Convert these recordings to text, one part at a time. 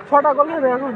ছটা গোল হবে এখন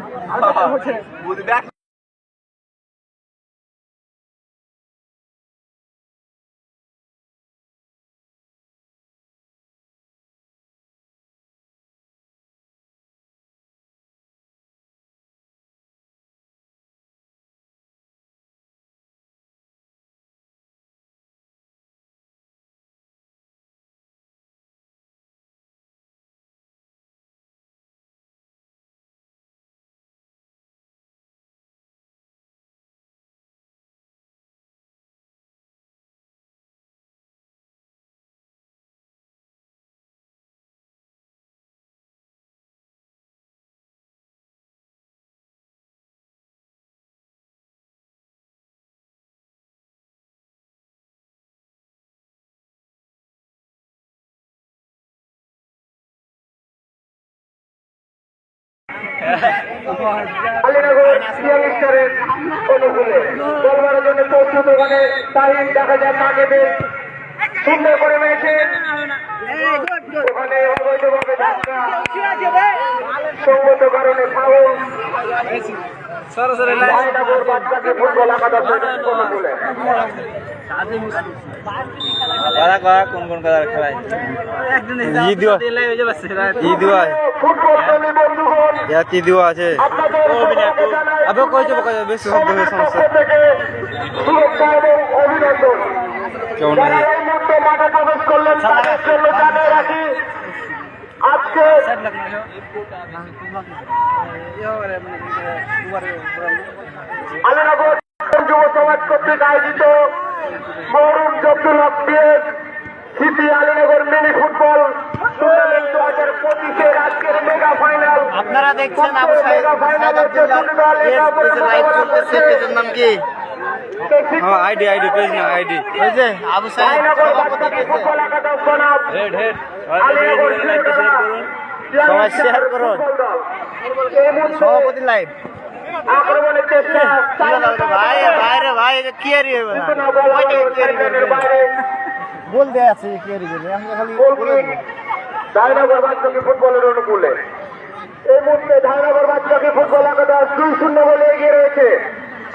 জন্য প্রস্তুত ওখানে তারিখ দেখা যায় তাকে বেশ সুন্দর করে রয়েছে ওখানে অবৈধভাবে সঙ্গত কারণে ফাউল বাচ্চাকে ফুটবল অনুকূলে কোন কোন খেলায় কি দেওয়া আছে বেশি শব্দ হয়ে সমস্যা কেমন মাঠে প্রবেশ করলেন তাদের জন্য জানিয়ে রাখি আজকে আলীনগর যুব সমাজ কর্তৃক আয়োজিত মহরুম Jabdul Haq city Alinagar mini football tournament 2025-এর আজকের মেগা ফাইনাল আপনারা দেখছেন নাম কি আইডি পেজ না আইডি ওই যে আবু সাইদ সবাই শেয়ার করুন সভাপতি লাইভ আক্রমণের চেষ্টা ভাই কি আর বলতে আছে কি আর ধাইনগর বাচ্চাকে ফুটবলের অনুকূলে এই মুহূর্তে ধাইনগর বাচ্চাকে ফুটবল একাদশ 2-0 বলে এগিয়ে রয়েছে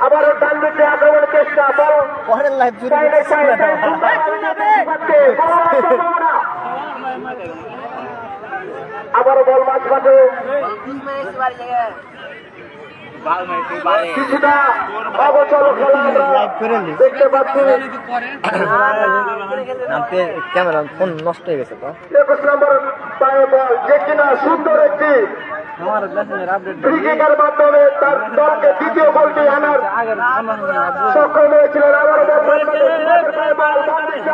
আবারও ডান দিকে আক্রমণের চেষ্টা বল পরের লাইভ আবারও বল মাঝ মাঠে কিছুটা অবচল খেলা আমরা দেখতে পাচ্ছি ক্যামেরা ফোন নষ্ট হয়ে গেছে তো 21 নম্বর পায়ে বল যে কিনা সুন্দর একটি ক্রিকেটের মাধ্যমে তার দলকে দ্বিতীয় গোলটি আনার সক্ষম হয়েছিলেন আবারও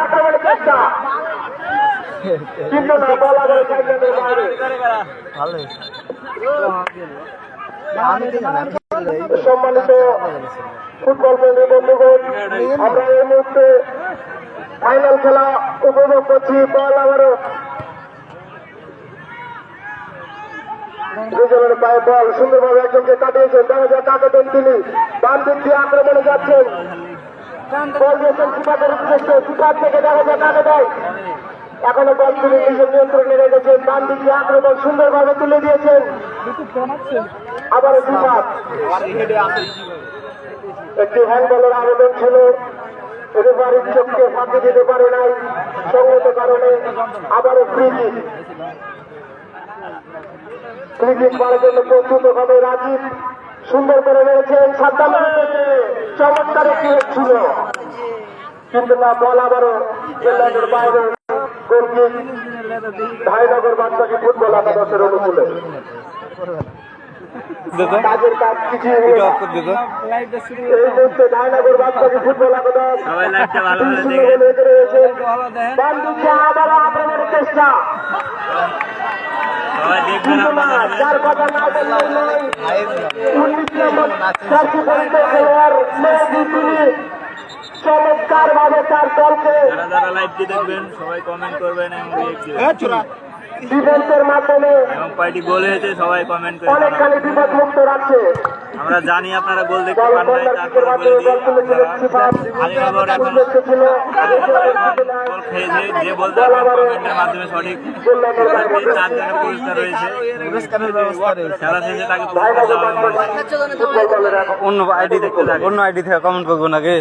আক্রমণের চেষ্টা কিন্তু না বল আবার সম্মানিত ফুটবল প্রেমী বন্ধুগণ আমরা এই মুহূর্তে ফাইনাল খেলা উপভোগ করছি বল আবারও দুজনের পায়ে বল সুন্দরভাবে একজনকে কাটিয়েছেন দেখা যায় কাকে দেন তিনি বাম দিক দিয়ে আক্রমণে যাচ্ছেন বল দিয়েছেন কিপারের উদ্দেশ্যে কিপার থেকে দেখা যায় কাকে দেয় এখনো বল তিনি নিজের নিয়ন্ত্রণে রেখেছেন ডান দিক দিয়ে আক্রমণ সুন্দরভাবে তুলে দিয়েছেন আবারও কিপার একটি হ্যান্ডবলের আবেদন ছিল রেফারির চোখকে ফাঁকি দিতে পারে নাই সঙ্গত কারণে আবারও ফ্রি কিক করার জন্য প্রস্তুত হবে রাজীব সুন্দর করে রয়েছেন সাদ্দাম চমৎকার একটি ছিল কিন্তু না বল আবারও জেলাদের বাইরে গোলকিক ধাইনগর বাচ্চাকে ফুটবল একাদশের অনুকূলে কাজের কাজ কিছু এই মুহূর্তে ধাইনগর বাচ্চাকে ফুটবল একাদশ রয়েছে আবারও আক্রমণের চেষ্টা যার কথা না বললেই নয় 19 নম্বর জার্সি পরিচিত খেলোয়াড় মেহেদী তিনি চমৎকার ভাবে তার দলকে যারা লাইভটি দেখবেন সবাই কমেন্ট করবেন এবং ডিফেন্সের মাধ্যমে এবং কয়টি গোল হয়েছে সবাই কমেন্ট করে জানাবেন। অনেকখানি বিপদ মুক্ত রাখছে। আমরা জানি আপনারা গোল দেখতে বল পান নাই, কর্নার তারপরে কিকের বলে মাধ্যমে দিই বল তুলেছিলেন সিফাত। আলিনগর এখন উদ্দেশ্য ছিল গোল খেয়েছে। যে বলতে কমেন্টের মাধ্যমে সঠিক তার জন্য পুরস্কার রয়েছে। খেলা শেষে তাকে পুরস্কার দেওয়া হবে। অন্য আইডি দেখতে থাকে, অন্য আইডি থেকে কমেন্ট করবো নাকি?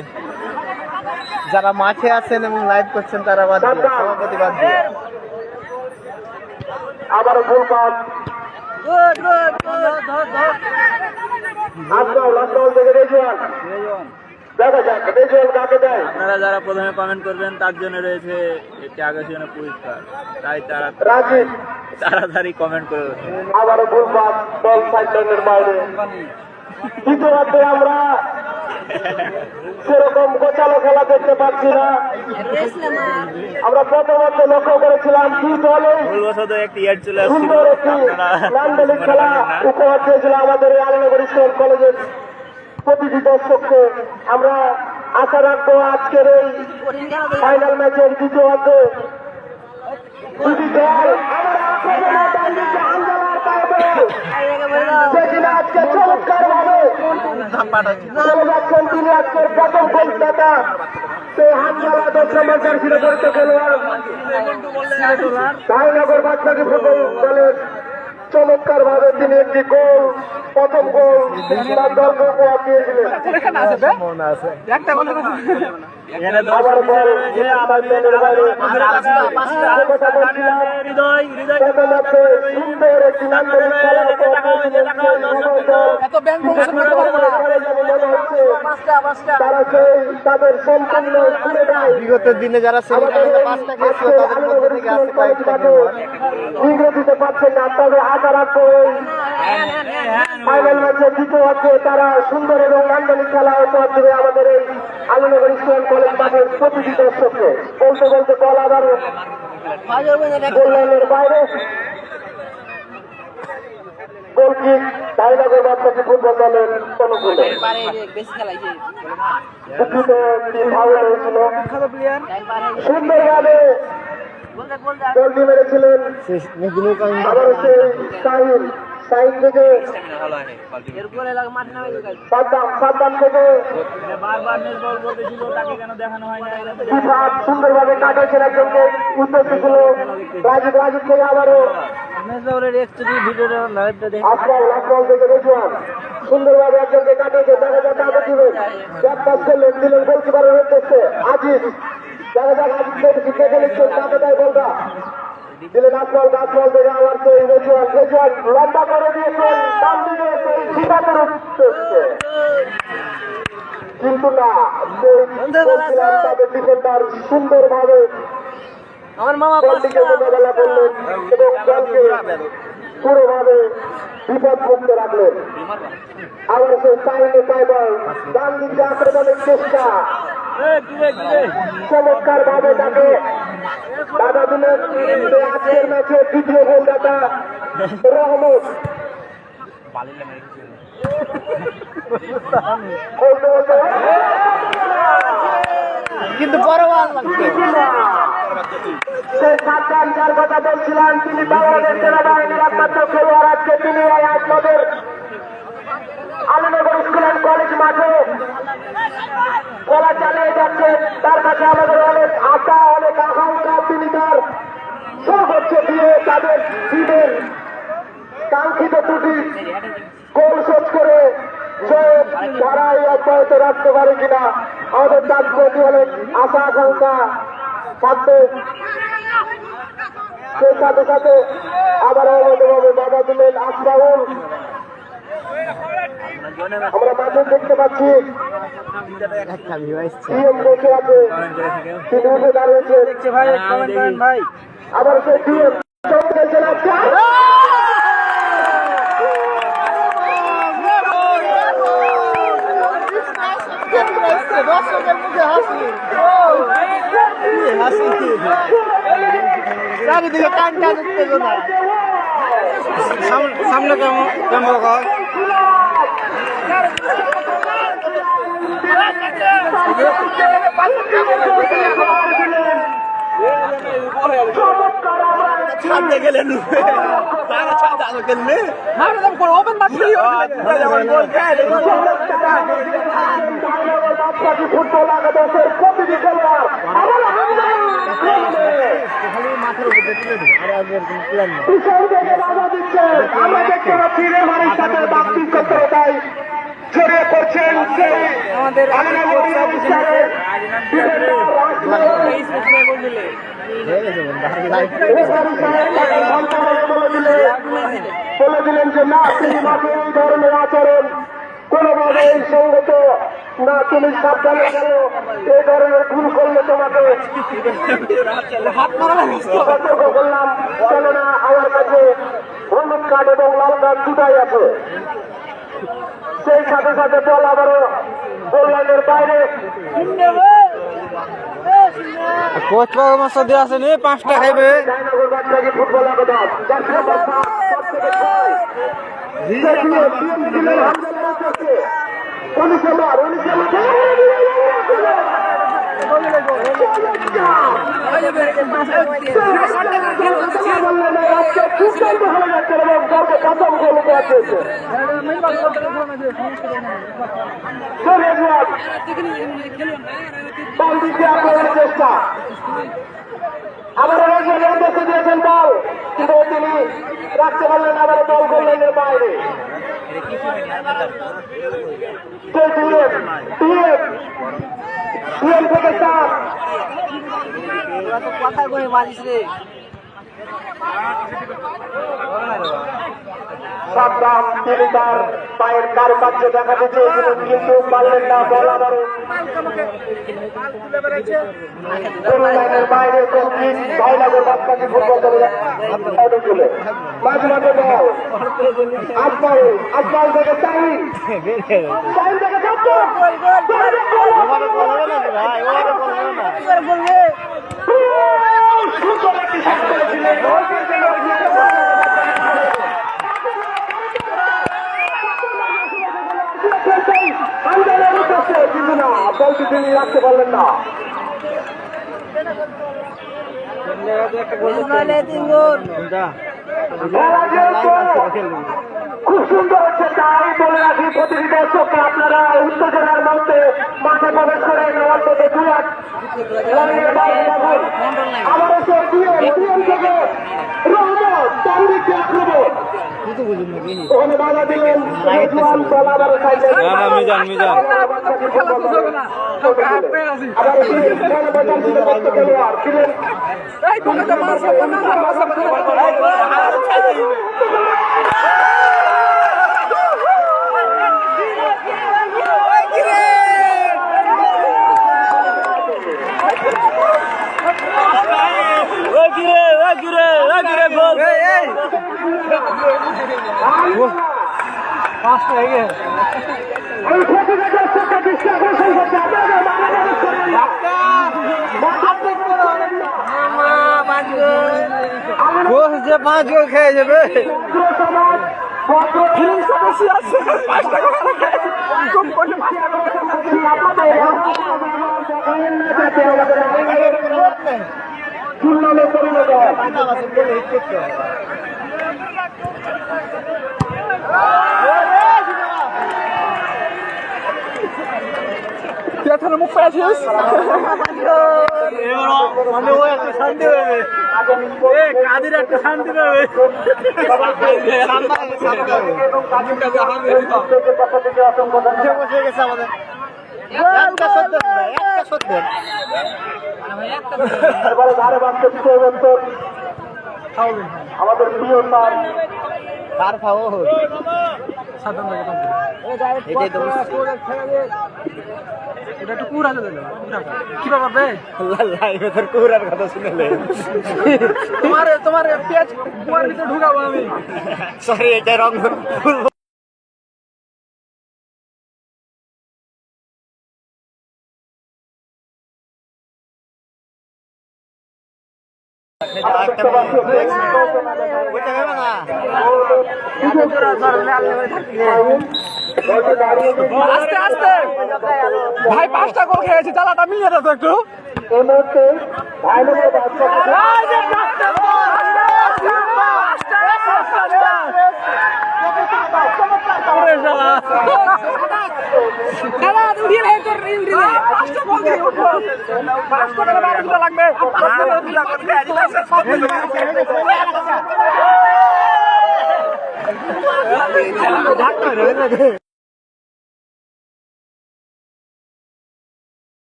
যারা মাঠে আছেন এবং লাইভ করছেন তারা বাদ দিয়ে, সভাপতি বাদ দিয়ে। আবারও ফুল পাস আজকাল থেকে রেজওয়ান। দেখা যাক রেজওয়ান কাকে দেয়। আপনারা যারা প্রথমে কমেন্ট করবেন তার জন্য রয়েছে একটি আকর্ষণীয় পুরস্কার, তাই তারা রাজীব তাড়াতাড়ি কমেন্ট করে দেবেন। আবারও ফুল পাস বল সাইডলাইনের বাইরে। দ্বিতীয়ার্ধে আমরা সেরকম গোছালো খেলা দেখতে পাচ্ছি না। আমরা প্রথমত লক্ষ্য করেছিলাম কি দলে ভুলবশত একটি অ্যাড চলে আসছিল, সুন্দর একটি আপনারা নান্দনিক খেলা উপহার দিয়েছিল আমাদের এই আলিনগর স্কুল কলেজের প্রতিটি দর্শককে। আমরা আশা রাখবো আজকের এই ফাইনাল ম্যাচের দ্বিতীয়ার্ধে দুটি দল আমরা আক্রমণে ডান দিকে হামলার পাবে সেদিন আজকে চমৎকার ভাবে চলে যাচ্ছেন তিনি আজকের প্রথম গোলদাতা সেই হামলা 10 নম্বর জার্সির পরিচিত খেলোয়াড় ঢাইনগর বাদশাহী ফুটবল দলের চমৎকার ভাবে তিনি একটি গোল, প্রথম গোল তার দলকে উপহার দিয়েছিলেন। এখানে আবার বল সাইডলাইনের বাইরে। হৃদয় হৃদয় প্রথমে সুন্দর একটি নান্দনিক খেলা উপহার দিয়েছিলেন তারা সেই তাদের সম্পূর্ণ ঘুরে দেয়। বিগত দিনে যারা সেমিফাইনালে 5টা খেয়েছিল তাদের মধ্যে থেকে আছে কয়েকটা খেলোয়াড়। ইংরেজ দিতে পারছেন না, তবে আশা রাখবো এই ফাইনাল ম্যাচে দ্বিতীয় হচ্ছে তারা সুন্দর এবং নান্দনিক খেলা উপহার দেবে আমাদের এই আলিনগর স্কুল কলেজ মাঠের প্রতিটি দর্শককে। বলতে বলতে বল আবার গোল লাইনের বাইরে। গোল কিক ঢাইনগর বাদশাহী ফুটবল দলের অনুকূলে। দুঃখিত একটি ফাউল হয়েছিল। সুন্দরভাবে গোলটি মেরেছিলেন আবার সেই শাহিন। শাহিন থেকে সাদ্দাম থেকে বারবার নেট বল বলতেছিল, তাকে কেন দেখানো হয় না? সিফাত সুন্দরভাবে কাটাইছেন একজনকে। উদ্দেশ্য ছিল রাজীব। রাজীব থেকে আবারও আসমাল থেকে রেজওয়ান সুন্দরভাবে একজনকে কাটিয়েছে। দেখা যাক কাকে দিবেন। ব্যাক পাস করলেন, দিলেন গোলকিপারের উদ্দেশ্যে আজিজ। দেখা যাক আজিজ দেখে নিচ্ছেন কাকে দেয় বলটা। দিলেন আসমাল। আসমাল থেকে আবার সেই রেজওয়ান। রেজওয়ান লম্বা করে দিয়েছেন ডান দিকে সেই সিফাতের উদ্দেশ্যে, কিন্তু না সেই বলছিলাম তাদের ডিফেন্ডার সুন্দরভাবে বলটিকে মোকাবেলা করলেন এবং দলকে পুরোভাবে বিপদ মুক্ত রাখলেন। আবার সেই সাইনে সাইবার ডান দিকে আক্রমণের চেষ্টা চমৎকার ভাবে তাকে বাধা দিলেন। আজকের ম্যাচে দ্বিতীয় গোলদাতা রহমত। কিন্তু বড় বল লাগছে। সেই সাদ্দাম যার কথা বলছিলাম তিনি বাংলাদেশ সেনাবাহিনীর একমাত্র খেলোয়াড়। আজকে তিনি আমাদের আলিনগর স্কুল অ্যান্ড কলেজ মাঠে খেলা চালিয়ে যাচ্ছেন। তার কাছে আমাদের অনেক আশা, অনেক আকাঙ্ক্ষা। তিনি তার সর্বোচ্চ দিয়ে তাদের টিমের কাঙ্ক্ষিত দুটি গোল শোধ করে জয়ের ধারায় অব্যাহত রাখতে পারে কিনা আমাদের তার প্রতি অনেক আশা আকাঙ্ক্ষা থাকবে। সেই সাথে সাথে আবার অবৈধভাবে বাধা দিলেন আসমাউল। আমরা মাঠে দেখতে পাচ্ছি ডিএম বসে আছে, তিনি উঠে দাঁড়িয়েছেন। আবার সেই ডিএম চমকে চলে আসছে। চারিদিকে টান টান উত্তেজনা। সামনে কেমন কেমন চমৎকার আমরা ছাড়তে গেলেন তারা ছাড়তে আলো খেললে ফুটবল একাদশের প্রতিটি খেলোয়াড় পিছন থেকে বাধা দিচ্ছেন। আমরা দেখতে পাচ্ছি রেফারির সাথে বাপ্তি চক্রতাই জড়িয়ে পড়ছেন সেই বলে দিলেন যে না তুমি মাঠে এই ধরনের আচরণ কোনোভাবে সঙ্গত না, তুমি সাবধানে গেল, এই ধরনের ভুল করলে তোমাকে সতর্ক করলাম। কেননা আমার কাছে হলুদ কার্ড এবং লাল কার্ড দুটাই আছে। সেই সাথে সাথে বল আবারও গোল লাইনের বাইরে। কোচ পরামর্শ দিয়ে আসেনি 5টা খাইবে জয়নগর বাদশাহী ফুটবল একাদশ জার্সি নাম্বার 5 থেকে 6 দেখিয়ে টিম দিলেন হামজার কাছে 19 চেষ্টা আবার দেখে দিয়েছেন বল, কিন্তু তিনি রাখতে পারলেন আবার বল করলেন বাইরে। থেকে 4 কথা করে বাজিস রে সাবধান, তিনি তার পায়ের কারুকার্য দেখাতে চেয়েছিলেন কিন্তু পারলেন না। বল আবারও লাইনের বাইরে জয়নগর বাদশাহী ফুটবল দলের মাঝে মাঝে বল আজমাল থেকে চাহিদ থেকে সুন্দর একটি শট করেছিলেন। কিন্তু না, বলটি তিনি রাখতে পারলেন না। খুব সুন্দর হচ্ছে, তাই বলে রাখি প্রতিটি দর্শককে আপনারা উত্তেজনার মধ্যে মাঠে প্রবেশ করে নেওয়ার থেকে 2-1 আবারও সে ডিএম থেকে রহমত তার দিকে আক্রমণ ওখানে বাধা দিলেন রেজওয়ান। বল আবারও সাইডে মিজান আবার খেলোয়াড় ছিলেন এই প্রতিটি দর্শককে দৃষ্টি আকর্ষণ করছে। আপনাদের বাংলাদেশ কোচ যে 5 গোল খেয়ে যাবে টুর্নামে পরিণত হয়। মুখ পেয়েছিস মানে ও একটা শান্তি পাবে, কাদের একটা শান্তি পাবে। এবারে ধারে বাঁচতে দিতে আমাদের প্রিয় স্যার কার খাও এটা একটু কুড়া কি ব্যাপার রে লাইভে তোর কুরার কথা শুনলে তোমার পেঁয়াজ কুয়ার ভিতরে ঢুকাবো আমি। সরি এটা রং আস্তে আস্তে ভাই 5টা গোল খেয়েছি, জ্বালাটা মিলিয়ে দাও তো একটু। এই মুহূর্তে ভাই নম্বর বাস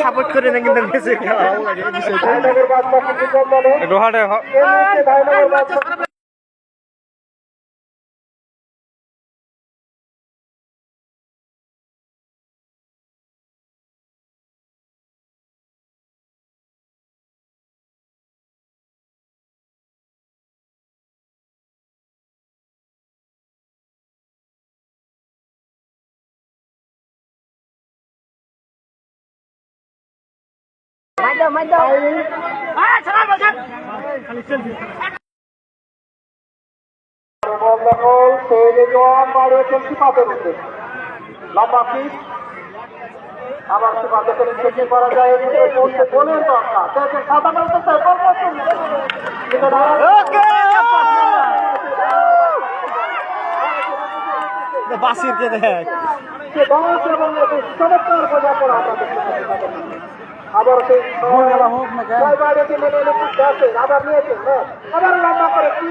সাপোর্ট করে না কিন্তু বেশি ভালো লাগে বিষয়টা। ভাই নম্বর বাস বাকি কম বলে রোহাটে ভাই নম্বর বাস বল তৈরি জবাব বাড়িয়েছেন সিপাতের উঠে লম্বা পিচ আবার সিপাতে করে চেকিং করা যায় পড়তে বলেন দরকার দেখেন সাধারণত বাসির কে দেখ চমৎকার বোঝাপড়া আবার সেই বাড়িতে মেনে আবার নিয়েছেন আবার লম্বা করে কি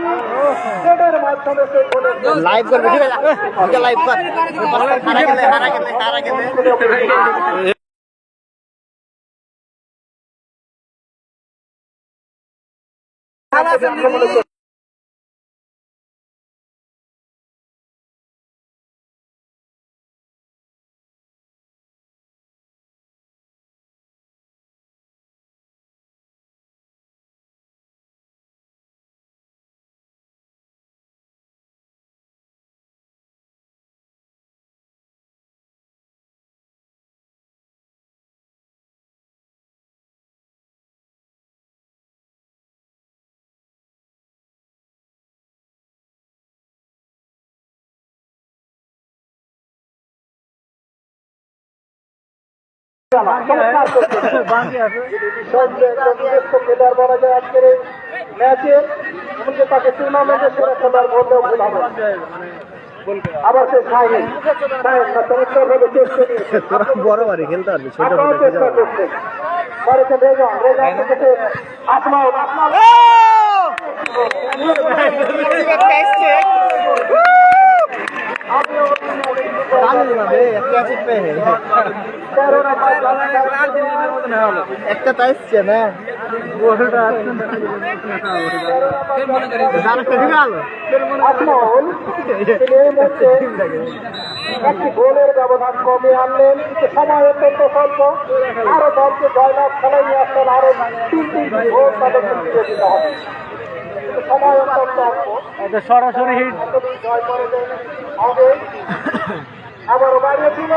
সেটার মাধ্যমে সেই বলে লাইভ করবে ঠিক আছে লাইভ কর হারা গেলে খেলার বলা যায় আজকের এই ম্যাচে এমনকি তাকে টুর্নামেন্টের সেরা খেলার বললেও ভুল হবে আবার সে সাইন চমৎকার ভাবে চেষ্টা নিয়েছে বড় বাড়ি খেলতে পারবি ছোট আপনারাও চেষ্টা করছেন করেছেন রেজন রেজন থেকে আসমাউল আসমাউল একটা তো আসছে না আসমাউল তিনি এই মুহূর্তে একটি গোলের ব্যবধান কমিয়ে আনলেন কিন্তু সময় অত্যন্ত স্বল্প আরো দলকে জয়লাভ খেলায় নিয়ে আসতেন আরো তিনটি গোল তাদেরকে ফিরে দিতে হবে কিন্তু সময় অত্যন্ত অল্প সরাসরি হিট জয় করে হবে আবারও বাড়িয়ে দিল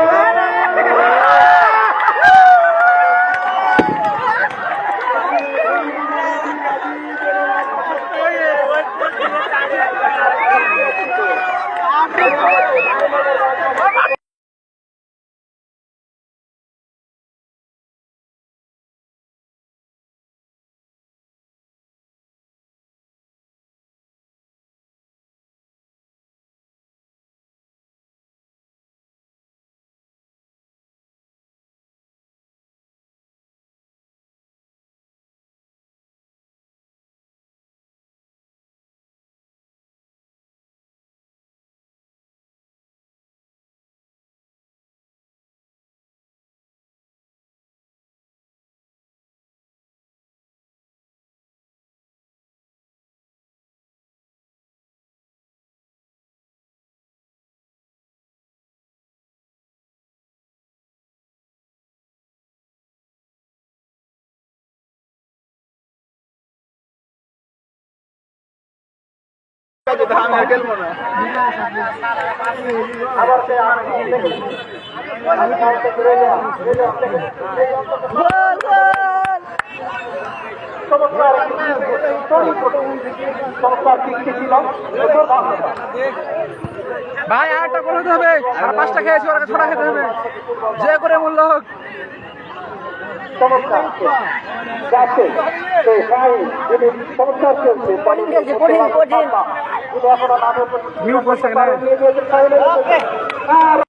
আবার সে চমৎকার চমৎকার দিকটি ছিল। ভাই আর একটা করে হবে, আর 5টা খেয়েছি, ওরা 6টা খেতে হবে, যে করে মূল্য হোক। চমৎকার যাচ্ছে সেই সাহিল যিনি চমৎকার খেলছে কঠিন তিনি এখনো নামের মিউট করছে না। নিয়ে গিয়েছেন সাহিলের আর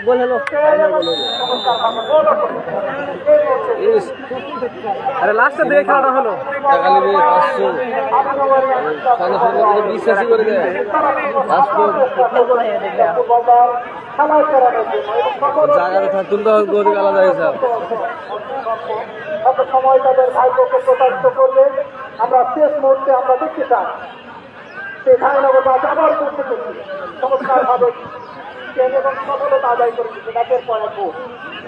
গোল হলো আরে লাস্টের দিকে খেলাটা হলো বিশ্বাসই করে দেয় জায়গাটা তুলতে হবে গরিব আলাদা হিসাব কত সময় তাদের ভাগ্যকে প্রতারিত করবে আমরা শেষ মুহূর্তে আমরা দেখতে চাই সেই ধারণাগত আবার করতে করছি চমৎকার ভাবে এবং সফলতা আদায় করেছে ম্যাচের পরে ভোট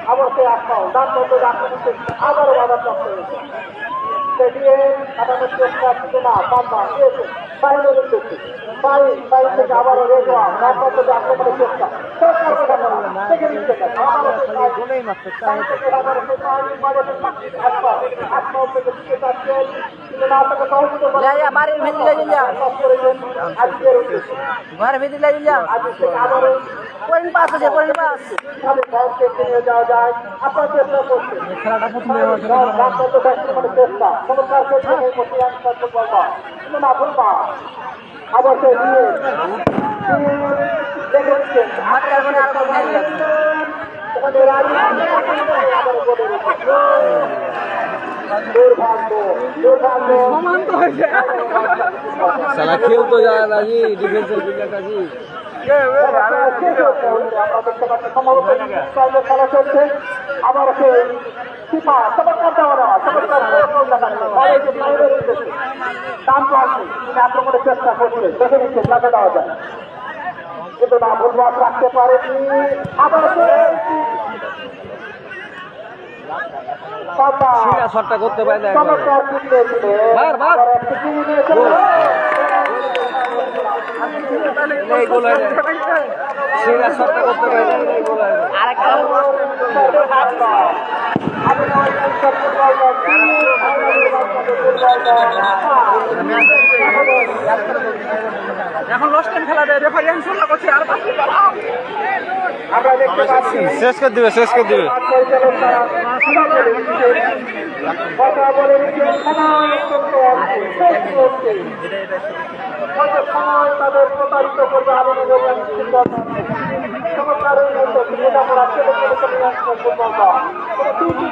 আবার সেই আত্মাও তার মধ্যে আক্রমণ করছে আবারও বাধাপ্রাপ্ত হয়েছে সেটিয়ে কাটানোর চেষ্টা কিন্তু না বাম্বা দিয়েছে বাইরে করছে বাইরে থেকে আবারও রেজোয়া তার মধ্যে আক্রমণের চেষ্টা বাড়ির ভেতরে ঘরের ভেতরে পয়েন্ট পাস আছে পয়েন্ট পাস যাওয়া যায় আপনার চেষ্টা করছে খেলাটা প্রথমে চেষ্টা চমৎকার করছে কিন্তু না ভুলবা আবার সে দিয়ে দেখে দিচ্ছেন সমান তো হয়েছে সালা খেল তো যায় রাজি ডিফেন্সের বিল্ডার কাজী খেলা চলছে আবার চমৎকার দেওয়া চমৎকার দাম তো আছে আক্রমণের চেষ্টা করছে দেখে নিচ্ছে তাকে দেওয়া যায় কিন্তু না ভুলবাদ রাখতে পারেনি আবার শটটা করতে পারে না চমৎকার শটটা করতে পারে এখন লস্ট টাইম খেলা দেয় রেফারি আইনশৃঙ্খলা করছে আর আমরা দেখতে পাচ্ছি শেষ করে দিবে কথা বলে সময় তাদের প্রতারিত করবে চমৎকার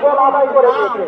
বল আদায় করে দিয়েছে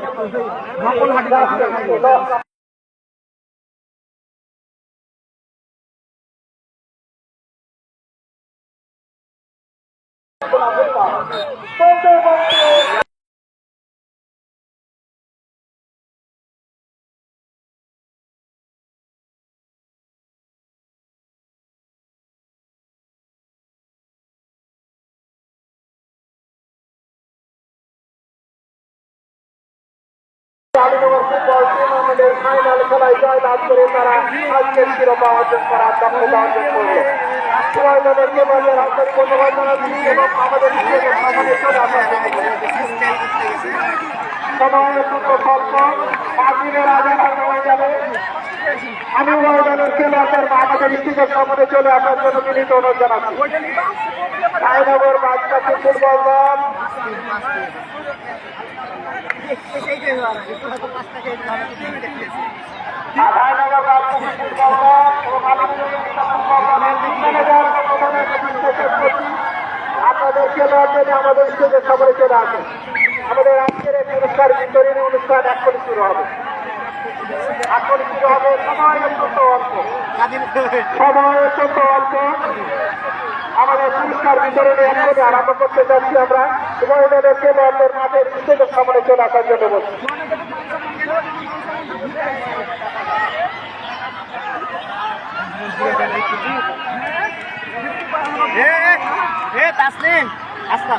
আলিনগর ফুটবল টুর্নামেন্টের ফাইনাল খেলায় জয়লাভ করে তারা আজকের শিরোপা অর্জন করার দক্ষতা অর্জন করল তাদেরকে বাজার আন্তরিক ধন্যবাদ জানাচ্ছি এবং আমাদের সামনে চলে আসার সময়ের সূত্র স্বল্প 5 দিনের আগে হয়ে যাবে আমি ময়দানের খেলোয়াড়দের আমাদের স্টিকের সামনে চলে আসার জন্য বিনীত অনুরোধ জানাচ্ছি রায়নগর বাদশাহী ফুটবল দল রায়নগর বাদশাহী ফুটবল দল এবং আপনাদের খেলোয়াড়দের আমাদের স্টেজের সামনে চলে আসেন আমাদের আজকের এই পুরস্কার বিতরণী অনুষ্ঠান এখনই শুরু হবে সময় অত্যন্ত অল্প আমাদের পুরস্কার বিতরণী এখনই আরম্ভ করতে যাচ্ছি আমরা এবং এদের খেলোয়াড়দের মাঠের স্টেজের সামনে চলে আসার জন্য বলছি তাসলিম আসলা